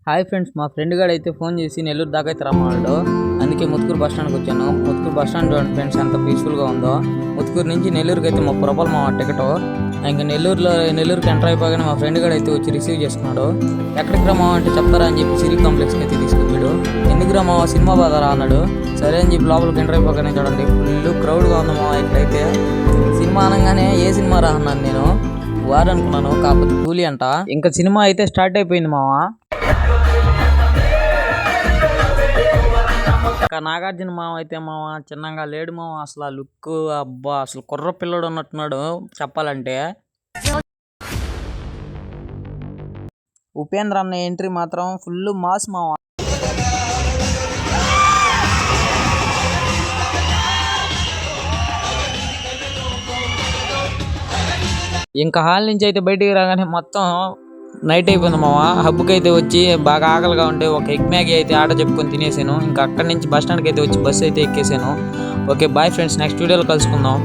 Hi friends, మా friend గారు అయితే ఫోన్ చేసి నెల్లూరు దాకా అయితే రమ్మన్నాడు. అందుకే ముత్తుకూరు బస్ స్టాండ్కి వచ్చాను. ముత్తుకూరు బస్ స్టాండ్ చూడండి ఫ్రెండ్స్, ఎంత పీస్ఫుల్గా ఉందో. ముత్తుకూరు నుంచి నెల్లూరుకి అయితే 30 రూపాయలు మా టికెట్. ఇంకా నెల్లూరుకి ఎంటర్ అయిపోగానే మా ఫ్రెండ్ గారు అయితే వచ్చి రిసీవ్ చేసుకున్నాడు. ఎక్కడికి రమ్మా అంటే చెప్తారా అని చెప్పి సిరీ కాంప్లెక్స్కి అయితే తీసుకొచ్చాడు. ఎందుకు రమ్మా, సినిమా బాధారా అన్నాడు. సరే అని చెప్పి లోపలికి ఎంటర్ అయిపోగానే చూడండి ఫుల్ క్రౌడ్గా ఉందమ్మా. ఇక్కడైతే సినిమా అనగానే ఏ సినిమా రా అన్నాను నేను. వారు అనుకున్నాను, కాకపోతే కూలీ అంట. ఇంకా సినిమా అయితే స్టార్ట్ అయిపోయింది మావా. నాగార్జున మామ అయితే చిన్నగా లేడు మామ. అసలు ఆ లుక్ అబ్బా, అసలు కుర్ర పిల్లడు ఉన్నట్టున్నాడు చెప్పాలంటే. ఉపేంద్ర అన్న ఎంట్రీ మాత్రం ఫుల్ మాస్ మామ. ఇంకా హాల్ నుంచి అయితే బయటికి రాగానే మొత్తం నైట్ అయిపోయింది మామ. హబ్కి అయితే వచ్చి బాగా ఆకలిగా ఉంటే ఒక ఎగ్ మ్యాగీ అయితే ఆర్డర్ చెప్పుకొని తినేసాను. ఇంకా అక్కడి నుంచి బస్ స్టాండ్కి అయితే వచ్చి బస్సు అయితే ఎక్కేసాను. ఓకే బాయ్ ఫ్రెండ్స్, నెక్స్ట్ వీడియోలో కలుసుకుందాం.